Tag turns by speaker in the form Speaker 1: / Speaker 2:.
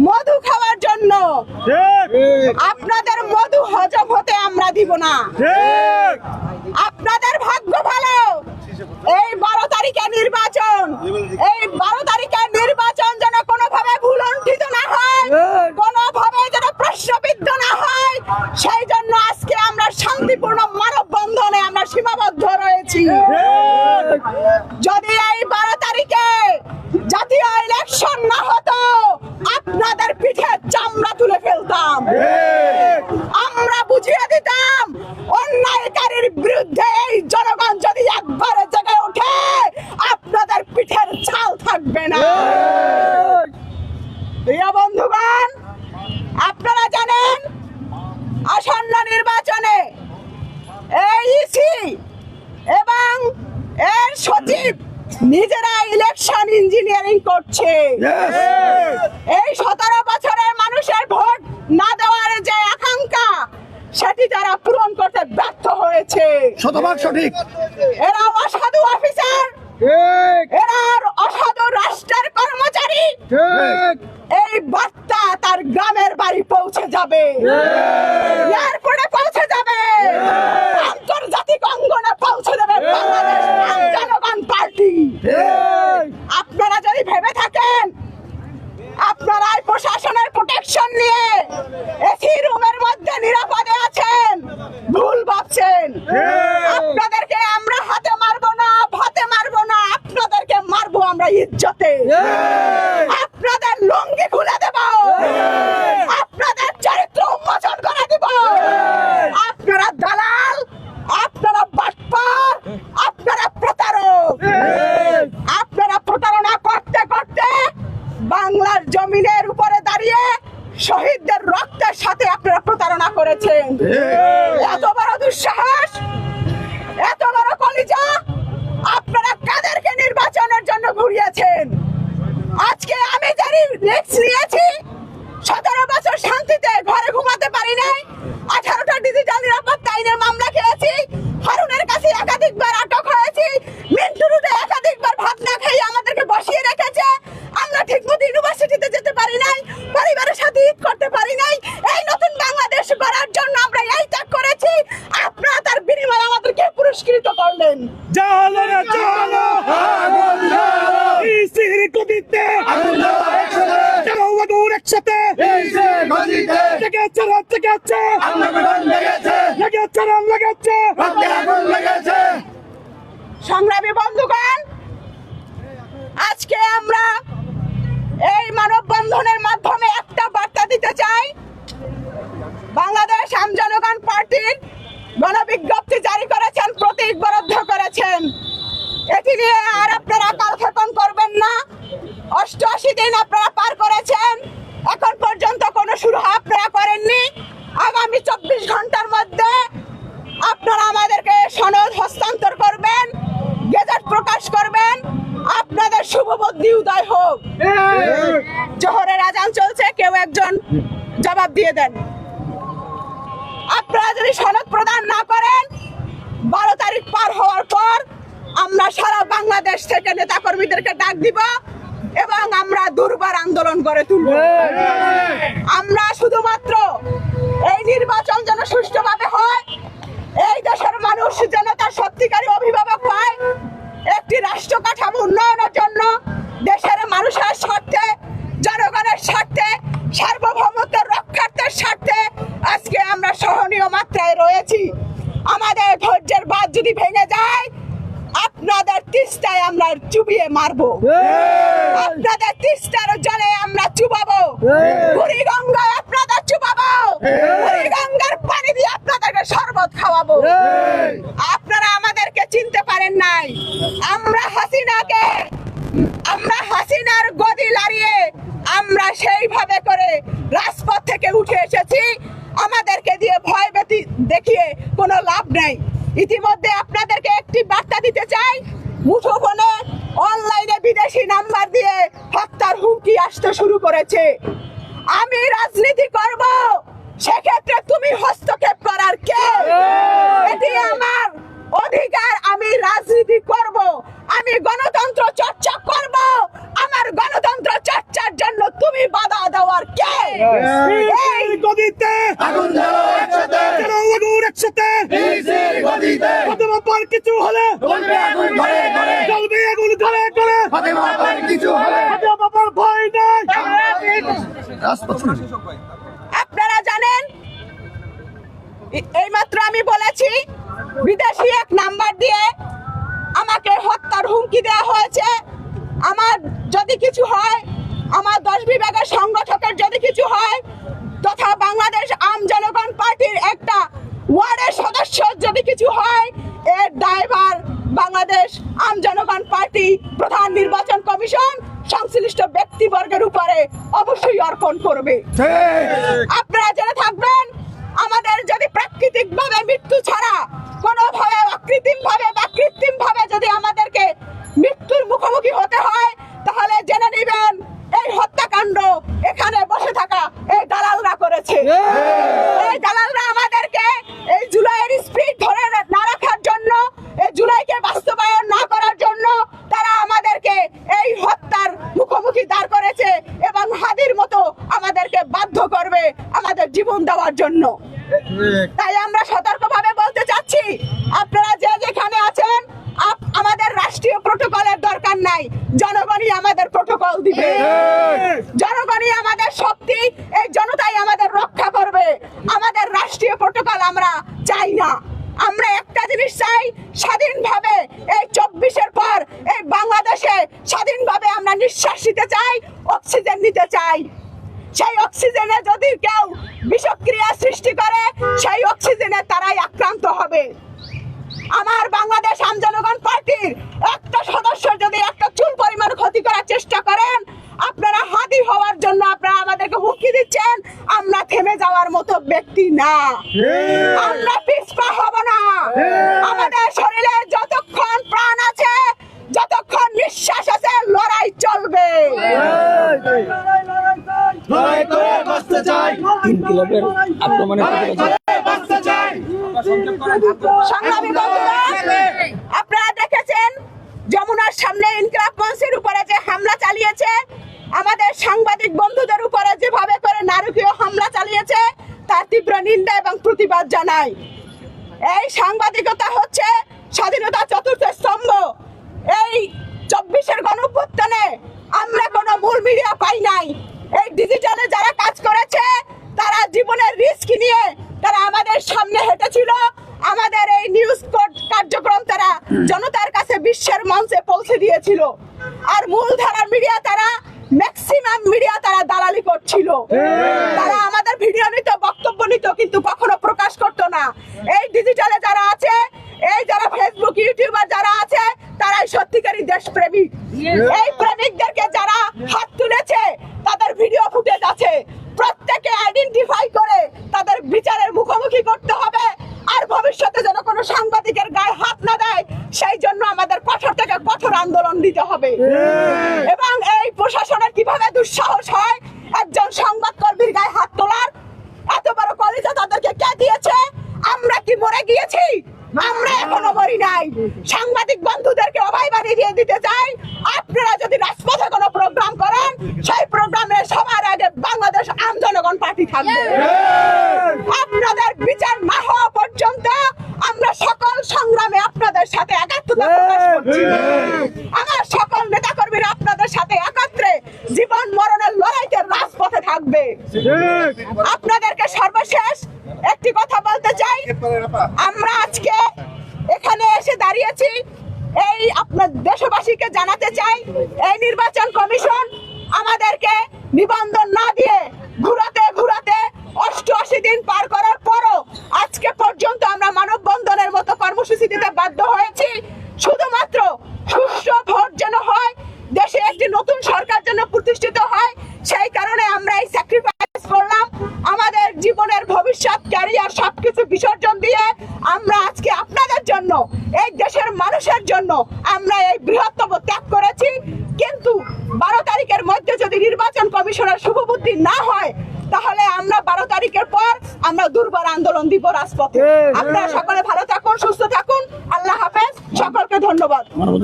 Speaker 1: মধু খাওয়ার জন্য। আপনাদের মধু হজম হতে আমরা দিব না। আপনাদের ভাগ্য ভালো, এই 12 তারিখে নির্বাচন, এই 12 তারিখের নির্বাচন যেন কোনোভাবে ভুলণ্ঠিত না হয়, কোনোভাবে যেন প্রশ্নবিদ্ধ না হয়, সেই জন্য আজকে আমরা শান্তিপূর্ণ মানববন্ধনে আমরা সীমাবদ্ধ রয়েছি। যদি এই 12 তারিখে জাতীয় ইলেকশন না হতো, আপনাদের পিঠে চামড়া তুলে ফেলতাম, আমরা বুঝিয়ে দিতাম অন্যায়কারীর বিরুদ্ধে এই জনগণ যদি একবারে জেগে ওঠে, আপনাদের পিঠের ছাল থাকবে না। প্রিয় বন্ধুগণ, আপনারা জানেন আসন্ন নির্বাচনে এই ইসি এবং এর সচিব নিজেরা ইলেকশন ইঞ্জিনিয়ারিং করছে। এই 17 বছরের মানুষের ভোট না দেওয়ার যে আকাঙ্ক্ষা, সেটি তারা পূরণ করতে ব্যর্থ হয়েছে।
Speaker 2: শতভাগ সঠিক।
Speaker 1: এরা অসাধু অফিসার, এরা অসাধু রাষ্ট্রের কর্মচারী। এই বার্তা তার গ্রামের বাড়ি পৌঁছে যাবে, এয়ারপোর্টে পৌঁছে যাবে, আন্তর্জাতিক অঙ্গনে পৌঁছে দেবে বাংলাদেশ জনগণ পার্টি। আপনারা যদি ভেবে থাকেন আপনারা প্রশাসনের প্রোটেকশন নিয়ে এসি রুমের মধ্যে নিরাপদে আছেন, ভুল ভাবছেন। আপনাদেরকে আমরা হাতে মারবো না, ভাতে মারবো না, আপনাদেরকে মারবো আমরা ইজ্জতে। আপনাদের লুঙ্গি খুলে দেব, আপনাদের চরিত্র উন্মোচন করে দেব। আপনারা দালাল, আপনারা বাটপার, আপনারা প্রতারক। আপনারা প্রতারণা করতে করতে বাংলার জমিনের উপরে দাঁড়িয়ে শহীদদের রক্তের সাথে আপনারা প্রতারণা করেছেন। এত বড় দুঃসাহস, এত বড় কলিজা, আপনারা কাদেরকে নির্বাচনের জন্য ঘুরিয়েছেন? আজকে আমি জানি রিস্ক নিয়েছি, 17 বছর শান্তিতে ঘরে ঘুমাতে পারি নাই, 18টা ডিজিটাল নিরাপত্তা আইনের মামলা খেয়েছি, হারুনের কাছে একাধিকবার আটক হয়েছি, মিন্টু রুটে একাধিকবার ভাত না খেয়ে আমাদেরকে বসিয়ে রেখেছে, আমরা ঠিকমতো ইউনিভার্সিটিতে যেতে পারি নাই, পরিবারের সাথে ঈদ করতে পারি নাই। এই নতুন বাংলাদেশ গড়ার জন্য আমরা এই ত্যাগ করেছি, আপনারা তার বিনিময়ে আমাদেরকে পুরস্কৃত করলেন। সংগ্রামী বন্ধুগণ, আজকে আমরা এই মানববন্ধনের মাধ্যমে একটা বার্তা দিতে চাই। বাংলাদেশ জনগণ পার্টির গণবিজ্ঞপ্তি জারি করেছেন, প্রতীক বরাদ্দ করেছেন। এটি নিয়ে আর আপনারা কালক্ষেপণ করবেন না। 88 দিন আপনারা পার করেছেন, এখন পর্যন্ত কোনো শুরু আপনারা করেননি। আগামী 24 ঘন্টার মধ্যে আপনারা আমাদেরকে সনদ হস্তান্তর করবেন, গেজেট প্রকাশ করবেন। আপনাদের শুভ বুদ্ধি উদয় হোক। জোহরের আজান চলছে, কেউ একজন জবাব দিয়ে দেন। আপনারা যদি সনদ প্রদান না করেন, 12 তারিখ পার হওয়ার পর আমরা সারা বাংলাদেশ থেকে নেতাকর্মীদেরকে ডাক দিব এবং আমরা দুর্বার আন্দোলন গড়ে তুলব। আমরা শুধুমাত্র এই নির্বাচন যেন সুষ্ঠুভাবে হয়, এই দেশের মানুষ যেন তার সত্যিকারী অভিভাবক হয়, একটি রাষ্ট্র কাঠামো উন্নয়নের জন্য দেশের মানুষের স্বার্থে, জনগণের স্বার্থে, সার্বভৌমত্বের রক্ষার্থের স্বার্থে আজকে আমরা সহনীয় মাত্রায় রয়েছি। আমাদের ধৈর্যের বাঁধ যদি ভেঙে যায়, আপনাদের তিস্তায় আমরা চুবিয়ে মারবো, আপনাদের তিস্তার জলে আমরা চুবাবো, বুড়িগঙ্গায় আপনাদের চুবাবো, বুড়িগঙ্গার পানি দিয়ে আপনাদেরকে শরবত খাওয়াবো। আপনারা আমাদেরকে চিনতে পারেন নাই। আমরা হাসিনার গদি লাড়িয়ে আমরা সেইভাবে করে রাজপথ থেকে উঠে এসেছি। আমাদেরকে দিয়ে ভয় ভীতি দেখিয়ে কোনো লাভ নেই। ইতিমধ্যে আপনাদেরকে একটি বার্তা দিতে চাই, মুঠোফোনে অনলাইনে বিদেশি নাম্বার দিয়ে হত্যার হুমকি আসতে শুরু করেছে। আমি রাজনীতি করব, সেক্ষেত্রে তুমি হস্তক্ষেপ করার কে? এটি আমার অধিকার, আমি রাজনীতি করব, আমি গণতন্ত্র চর্চা করব, আমার গণতন্ত্র চর্চার জন্য তুমি বাধা এই গদিতে
Speaker 2: আগুন জ্বালো একসাথে,
Speaker 1: আগুন একসাথে,
Speaker 2: বিসির গদিতে
Speaker 1: ফাতেমা পার কিছু হলে
Speaker 2: জ্বলবে আগুন ঘরে ঘরে,
Speaker 1: জ্বলবে আগুন ঘরে ঘরে,
Speaker 2: ফাতেমা পার কিছু হলে
Speaker 1: ফাতেমা বাবার ভয় নাই। আপনারা জানেন, এইমাত্র আমি বলেছি বিদেশি এক নাম্বার দিয়ে আমাকে হত্যার হুমকি দেওয়া হয়েছে। আমার যদি কিছু হয়, আমার 10 বিভাগের সংগঠকের যদি কিছু হয়, তথা বাংলাদেশ আম জনগণ পার্টির একটা ওয়ার্ডের সদস্য যদি কিছু হয়, এর দায়ভার বাংলাদেশ আম জনগণ পার্টি, প্রধান নির্বাচন কমিশন সংশ্লিষ্ট ব্যক্তিবর্গের উপরে অবশ্যই অর্পণ করবে। আপনারা জেনে থাকবেন, আমাদের যদি প্রাকৃতিকভাবে মৃত্যু ছাড়া কোনোভাবে কৃত্রিম ভাবে যদি আমাদেরকে মৃত্যুর মুখোমুখি হতে হয়, তাহলে জেনে নেবেন এই হত্যাকাণ্ড এখানে বসে থাকা এই দালালরা করেছে। এই দালালরা আমাদেরকে এই জুলাইয়ের স্পিড ধরে না রাখার জন্য, এই জুলাইকে বাস্তবায়ন না করার জন্য তারা আমাদেরকে এই হত্যার মুখোমুখি দাঁড় করেছে এবং হাদির মতো আমাদেরকে বাধ্য করবে আমাদের জীবন দেওয়ার জন্য। তাই আমরা সতর্কভাবে বলতে চাচ্ছি, আপনারা যে যেখানে আছেন, আমাদের রাষ্ট্রীয় প্রটোকলের দরকার নাই, জনগণই আমাদের প্রটোকল দিবে, জনগণই আমাদের শক্তি, এই জনতাই আমাদের রক্ষা করবে। আমাদের রাষ্ট্রীয় প্রটোকল আমরা চাই না। আমরা একটা জিনিস চাই, স্বাধীনভাবে এই 24-এর পর এই বাংলাদেশে স্বাধীনভাবে আমরা নিঃশ্বাস নিতে চাই, অক্সিজেন নিতে চাই। সেই অক্সিজেনে যদি কেউ বিষক্রিয়া সৃষ্টি করে, সেই অক্সিজেনে তারাই আক্রান্ত হবে। আমার বাংলাদেশ আম জনগণ পার্টির একটা সদস্য যদি একটা চুল পরিমাণ ক্ষতি করার চেষ্টা করেন, আপনারা হাদি হওয়ার জন্য আপনারা আমাদেরকে হুমকি দিচ্ছেন। আমরা থেমে যাওয়ার মতো ব্যক্তি না, আমরা পিছপা হব না। আমাদের শরীরে যতক্ষণ প্রাণ আছে, যতক্ষণ নিঃশ্বাস আছে, লড়াই চলবে।
Speaker 2: লড়াই করে বাঁচতে চাই,
Speaker 3: ইনকিলাবের আক্রমণের প্রতিবাদে
Speaker 2: বাঁচতে চাই।
Speaker 1: সংগ্রামী বন্ধুরা, আপনারা দেখেছেন যমুনার সামনে ইনকিলাব মঞ্চের উপরে যে হামলা চালিয়েছে, আমাদের সাংবাদিক বন্ধুদের উপরে যেভাবে করে নারকীয় হামলা চালিয়েছে, তার তীব্র নিন্দা এবং প্রতিবাদ জানাই। এই সাংবাদিকতা হচ্ছে স্বাধীনতা চতুর্থ স্তম্ভ। এই 24-এর গণঅভ্যুত্থানে আমরা কোনো মূল মিডিয়া পাই নাই। এই ডিজিটালে যারা কাজ করেছে, তারা জীবনের রিস্ক নিয়ে তারা আমাদের সামনে হেঁটেছিল। আমাদের এই নিউজ কার্যক্রম তারা জনতার কাছে বিশ্বের মঞ্চে পৌঁছে দিয়েছিল। আর মূলধারার মিডিয়া, তারা ম্যাক্সিমাম মিডিয়া তারা দালালি করছিল। তারা আমাদের ভিডিও নিত, বক্তব্য নিত, কিন্তু কখনো প্রকাশ করতো না। এই ডিজিটালে যারা আছে, এই যারা ফেসবুক ইউটিউবার যারা আছে, তারাই সত্যিকারী দেশপ্রেমিক। এই প্রেমিকদেরকে যারা হাত তুলেছে, তাদের ভিডিও ফুটেজ আছে, প্রত্যেকে আইডেন্টিফাই করে তাদের বিচারের মুখোমুখি করতে হবে। আর ভবিষ্যতে যেন কোনো সাংবাদিকের গায়ে হাত না দেয়, সেই জন্য আমাদের কঠোর থেকে কঠোর আন্দোলন দিতে হবে। এবং এই প্রশাসনের কিভাবে দুঃসাহস হয় একজন সংবাদকর্মীর গায়ে হাত তোলার? এত বড় কলেজে তাদেরকে কে দিয়েছে? আমরা কি মরে গিয়েছি? আমরা এখনো মরি নাই। সাংবাদিক বন্ধুদেরকে অভয় বানিয়ে দিয়ে দিতে চাই, আপনারা যদি রাজপথে কোনো প্রোগ্রাম করেন, সেই প্রোগ্রামে সবার আগে বাংলাদেশ আম জনগণ পার্টি থাকবে। আপনাদের বিচার না হওয়া পর্যন্ত আমরা সকল সংগ্রামে আপনাদের সাথে একাত্মতা প্রকাশ করছি। আমার সকল নেতাকর্মীরা আপনাদের সাথে একত্রে জীবন মরণের লড়াইতে রাজপথে থাকবে। আপনাদেরকে সর্বশেষ একটি কথা বলতে চাই, আমরা আজকে এখানে এসে দাঁড়িয়েছি, এই আপনার দেশবাসীকে জানাতে চাই, এই নির্বাচন কমিশন আমাদেরকে নিবন্ধন না দিয়ে ঘুরাতে 88 দিন পার করার পরও আজকে পর্যন্ত আমরা মানববন্ধনের মতো কর্মসূচি দিতে বাধ্য হয়েছি। শুধুমাত্র সুষ্ঠু ভোট যেন হয়, দেশে একটি নতুন সরকার যেন প্রতিষ্ঠিত হয়, সেই কারণে আমরা এই স্যাক্রিফাইস করলাম। আমাদের জীবনের ভবিষ্যৎ, ক্যারিয়ার সবকিছু বিসর্জন দিয়ে আমরা আজকে আপনাদের জন্য, এই দেশের মানুষের জন্য আমরা এই বৃহত্তম ত্যাগ করেছি। কিন্তু 12 তারিখের মধ্যে যদি নির্বাচন কমিশনের শুভবুদ্ধি না হয়, তাহলে আমরা 12 তারিখের পর আমরা দুর্বার আন্দোলন দিব রাজপথে। আপনারা সকলে ভালো থাকুন, সুস্থ থাকুন। আল্লাহ হাফেজ, সকলকে ধন্যবাদ।